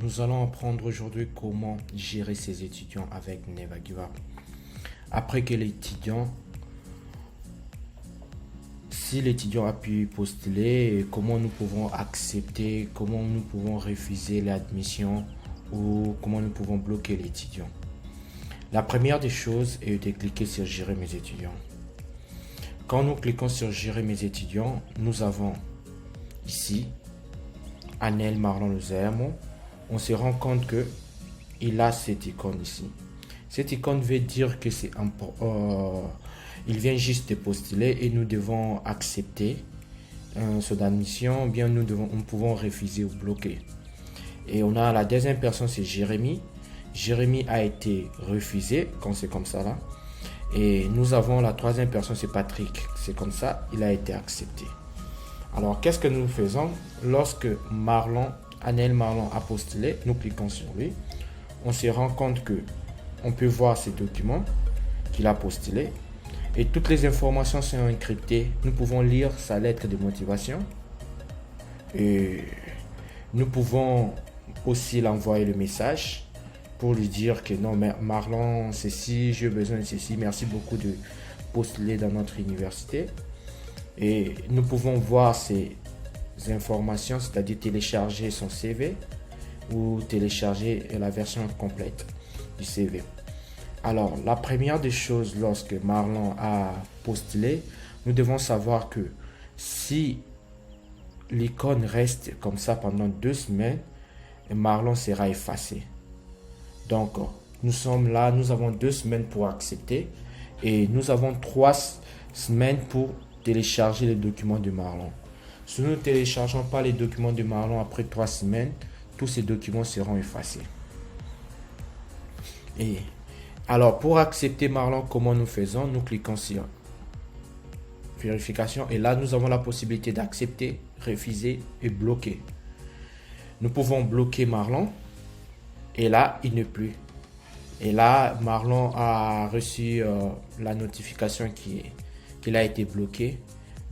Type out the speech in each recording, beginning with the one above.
nous allons apprendre aujourd'hui comment gérer ses étudiants avec Never Give Up. Après que l'étudiant, si l'étudiant a pu postuler, comment nous pouvons accepter, comment nous pouvons refuser l'admission ou comment nous pouvons bloquer l'étudiant. La première des choses est de cliquer sur Gérer mes étudiants. Quand nous cliquons sur Gérer mes étudiants, nous avons ici Anel Marlon Lozermo. On se rend compte que il a cette icône ici. Cette icône veut dire que c'est il vient juste de postuler et nous devons accepter son admission, bien nous pouvons refuser ou bloquer. Et on a la deuxième personne, c'est Jérémy. Jérémy a été refusé, quand c'est comme ça là. Et nous avons la troisième personne, c'est Patrick. C'est comme ça, il a été accepté. Alors, qu'est-ce que nous faisons lorsque Anel Marlon a postulé? Nous cliquons sur lui. On se rend compte que on peut voir ces documents qu'il a postulé. Et toutes les informations sont encryptées. Nous pouvons lire sa lettre de motivation. Et nous pouvons aussi l'envoyer le message pour lui dire que non, mais Marlon, ceci, j'ai besoin de ceci. Merci beaucoup de postuler dans notre université. Et nous pouvons voir ces informations, c'est-à-dire télécharger son CV ou télécharger la version complète du CV. Alors, la première des choses lorsque Marlon a postulé, nous devons savoir que si l'icône reste comme ça pendant 2 semaines, Marlon sera effacé. Donc, nous sommes là, nous avons 2 semaines pour accepter et nous avons 3 semaines pour télécharger les documents de Marlon. Si nous ne téléchargeons pas les documents de Marlon après 3 semaines, tous ces documents seront effacés. Et alors, pour accepter Marlon, comment nous faisons? Nous cliquons sur vérification et là, nous avons la possibilité d'accepter, refuser et bloquer. Nous pouvons bloquer Marlon et là, il n'est plus. Et là, Marlon a reçu la notification qu'il a été bloqué.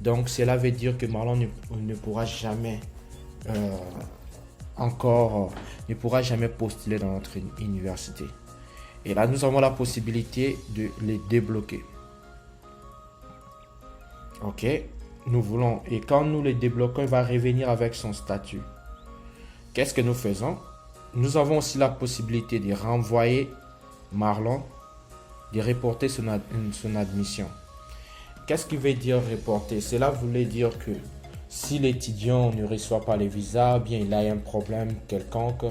Donc, cela veut dire que Marlon ne pourra jamais ne pourra jamais postuler dans notre université. Et là, nous avons la possibilité de les débloquer. Ok, nous voulons. Et quand nous les débloquons, il va revenir avec son statut. Qu'est-ce que nous faisons? Nous avons aussi la possibilité de renvoyer Marlon, de reporter son admission. Qu'est-ce qui veut dire reporter? Cela voulait dire que si l'étudiant ne reçoit pas les visas, bien il a un problème quelconque,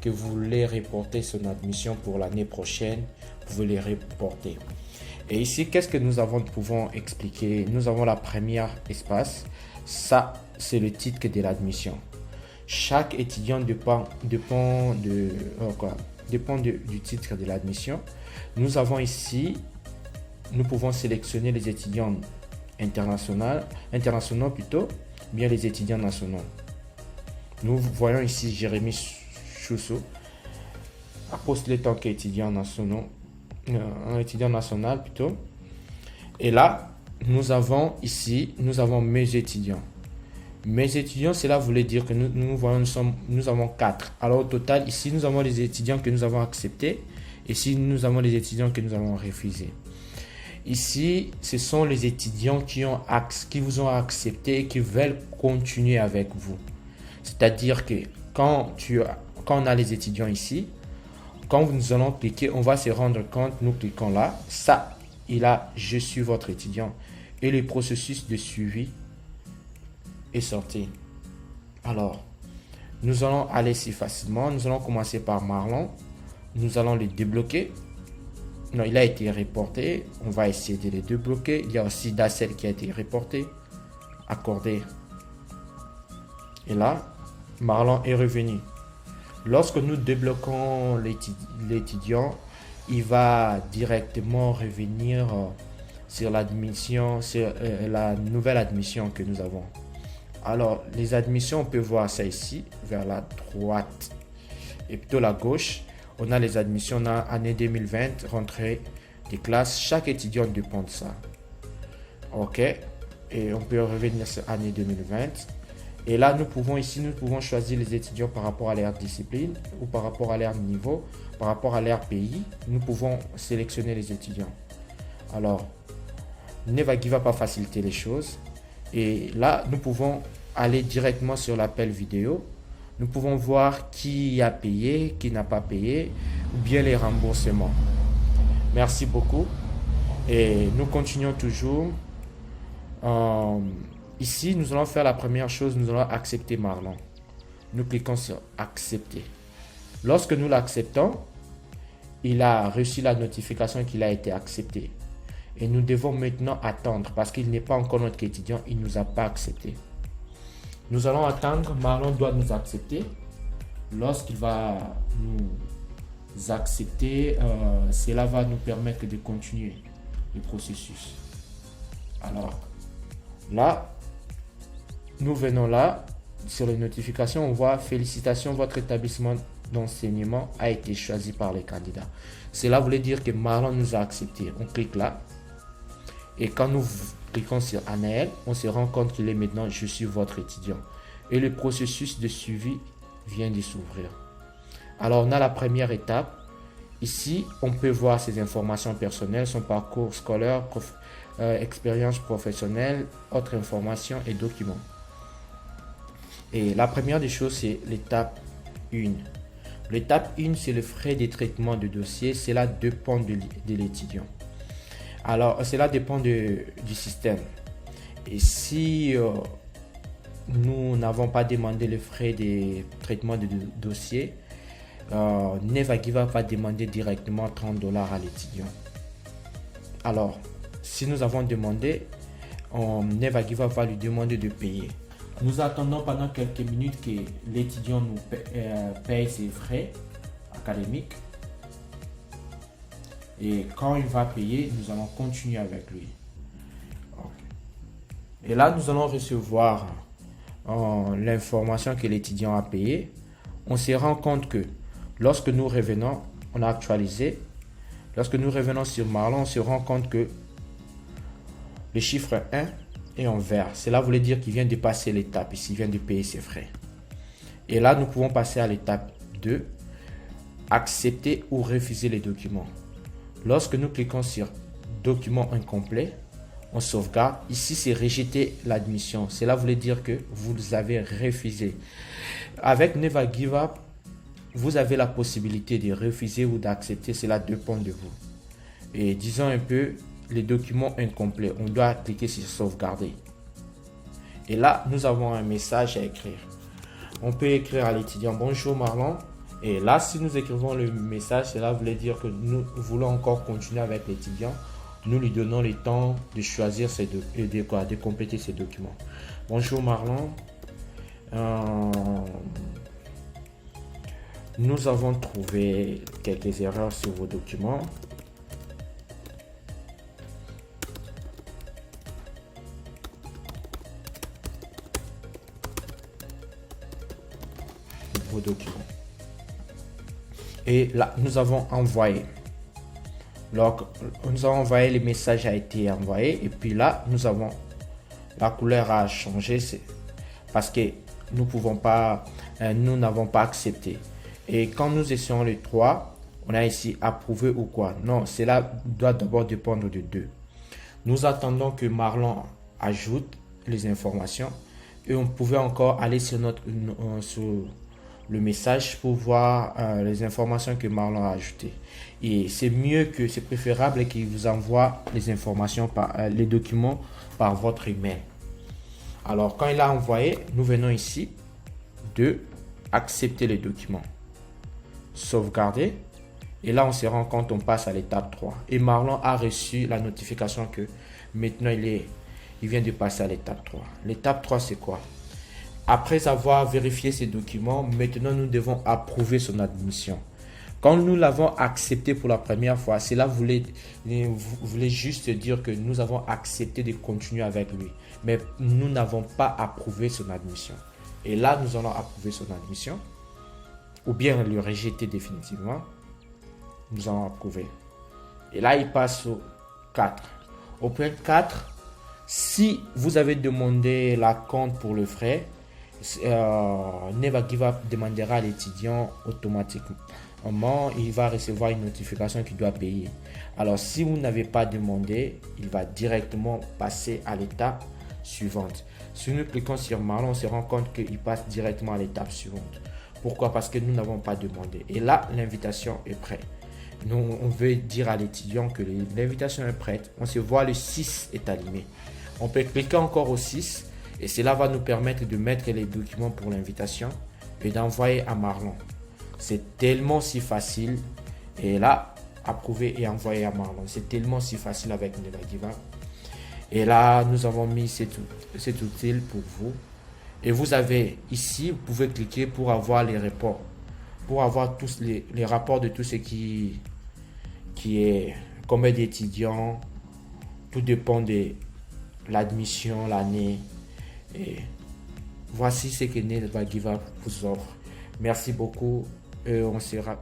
que vous voulez reporter son admission pour l'année prochaine, vous pouvez les reporter. Et ici, qu'est-ce que nous pouvons expliquer? Nous avons la première espace. Ça, c'est le titre de l'admission. Chaque étudiant dépend du titre de l'admission. Nous avons ici, nous pouvons sélectionner les étudiants internationaux plutôt, bien les étudiants nationaux. Nous voyons ici Jérémy Choussou a postulé tant qu'étudiant national plutôt. Et là, nous avons mes étudiants. Mes étudiants, cela voulait dire que nous avons 4. Alors au total, ici, nous avons les étudiants que nous avons acceptés. Ici, nous avons les étudiants que nous avons refusés. Ici, ce sont les étudiants qui vous ont accepté et qui veulent continuer avec vous. C'est-à-dire que quand on a les étudiants ici, quand nous allons cliquer, on va se rendre compte, nous cliquons là, ça, je suis votre étudiant. Et le processus de suivi est sorti. Alors, nous allons aller si facilement. Nous allons commencer par Marlon. Nous allons le débloquer. Non, il a été reporté. On va essayer de le débloquer. Il y a aussi Dacel qui a été reporté, accordé. Et là, Marlon est revenu. Lorsque nous débloquons l'étudiant, il va directement revenir sur l'admission, sur la nouvelle admission que nous avons. Alors, les admissions, on peut voir ça ici, vers la droite et plutôt la gauche. On a les admissions, on a année 2020, rentrée des classes. Chaque étudiant dépend de ça. Ok, et on peut revenir sur année 2020. Et là, nous pouvons choisir les étudiants par rapport à leur discipline ou par rapport à leur niveau, par rapport à leur pays. Nous pouvons sélectionner les étudiants. Alors, Never Give Up va faciliter les choses. Et là, nous pouvons aller directement sur l'appel vidéo. Nous pouvons voir qui a payé, qui n'a pas payé, ou bien les remboursements. Merci beaucoup. Et nous continuons toujours. Ici, nous allons faire la première chose, nous allons accepter Marlon. Nous cliquons sur accepter. Lorsque nous l'acceptons, il a reçu la notification qu'il a été accepté. Et nous devons maintenant attendre parce qu'il n'est pas encore notre étudiant, il ne nous a pas accepté. Nous allons attendre, Marlon doit nous accepter. Lorsqu'il va nous accepter, cela va nous permettre de continuer le processus. Alors, là, nous venons là, sur les notifications, on voit félicitations, votre établissement d'enseignement a été choisi par les candidats. Cela voulait dire que Marlon nous a accepté. On clique là. Et quand nous cliquons sur Anaël, on se rend compte qu'il est maintenant je suis votre étudiant. Et le processus de suivi vient de s'ouvrir. Alors on a la première étape. Ici, on peut voir ses informations personnelles, son parcours scolaire, expérience professionnelle, autres informations et documents. Et la première des choses, c'est l'étape 1. L'étape 1, c'est le frais de traitement de dossier. Cela dépend de l'étudiant. Alors, cela dépend du système. Et si nous n'avons pas demandé les frais de traitement de dossier, Never Give Up va demander directement $30 à l'étudiant. Alors, si nous avons demandé, Never Give Up va lui demander de payer. Nous attendons pendant quelques minutes que l'étudiant nous paye ses frais académiques. Et quand il va payer, nous allons continuer avec lui. Okay. Et là, nous allons recevoir l'information que l'étudiant a payé. On se rend compte que lorsque nous revenons, on a actualisé. Lorsque nous revenons sur Marlon, on se rend compte que le chiffre 1 est en vert. Cela voulait dire qu'il vient de passer l'étape ici, il vient de payer ses frais. Et là, nous pouvons passer à l'étape 2, accepter ou refuser les documents. Lorsque nous cliquons sur document incomplet, on sauvegarde. Ici, c'est rejeter l'admission. Cela voulait dire que vous avez refusé. Avec Never Give Up, vous avez la possibilité de refuser ou d'accepter. Cela dépend de vous. Et disons un peu les documents incomplets. On doit cliquer sur sauvegarder. Et là, nous avons un message à écrire. On peut écrire à l'étudiant: bonjour Marlon. Et là, si nous écrivons le message, cela voulait dire que nous voulons encore continuer avec l'étudiant. Nous lui donnons le temps de choisir de compléter ses documents. Bonjour Marlon. Nous avons trouvé quelques erreurs sur vos documents. Vos documents. Et là, nous avons envoyé. Donc, nous avons envoyé, le message a été envoyé. Et puis là, nous avons la couleur a changé. C'est parce que nous n'avons pas accepté. Et quand nous essayons le 3, on a ici approuvé ou quoi. Non, cela doit d'abord dépendre de 2. Nous attendons que Marlon ajoute les informations. Et on pouvait encore aller sur le message pour voir les informations que Marlon a ajoutées. Et c'est préférable qu'il vous envoie les informations, les documents par votre email. Alors, quand il a envoyé, nous venons ici de accepter les documents. Sauvegarder. Et là, on se rend compte, on passe à l'étape 3. Et Marlon a reçu la notification que maintenant, il vient de passer à l'étape 3. L'étape 3, c'est quoi? Après avoir vérifié ces documents, maintenant nous devons approuver son admission. Quand nous l'avons accepté pour la première fois, cela voulait juste dire que nous avons accepté de continuer avec lui. Mais nous n'avons pas approuvé son admission. Et là, nous allons approuver son admission. Ou bien le rejeter définitivement. Nous allons approuver. Et là, il passe au 4. Au point 4, si vous avez demandé la compte pour le frais, Never Give Up demandera à l'étudiant automatiquement, il va recevoir une notification qu'il doit payer. Alors si vous n'avez pas demandé, il va directement passer à l'étape suivante. Si nous cliquons sur Marlon, on se rend compte qu'il passe directement à l'étape suivante. Pourquoi? Parce que nous n'avons pas demandé. Et là, l'invitation est prête. Nous, on veut dire à l'étudiant que l'invitation est prête. On se voit, le 6 est allumé. On peut cliquer encore au 6 et cela va nous permettre de mettre les documents pour l'invitation et d'envoyer à Marlon. C'est tellement si facile. Et là, approuver et envoyer à Marlon. C'est tellement si facile avec Never Give Up. Et là, nous avons mis cet outil pour vous. Et vous avez ici, vous pouvez cliquer pour avoir les rapports. Pour avoir tous les rapports de tout ce qui est combien d'étudiants. Tout dépend de l'admission, l'année. Et voici ce que Never Give Up vous offre. Merci beaucoup. On sera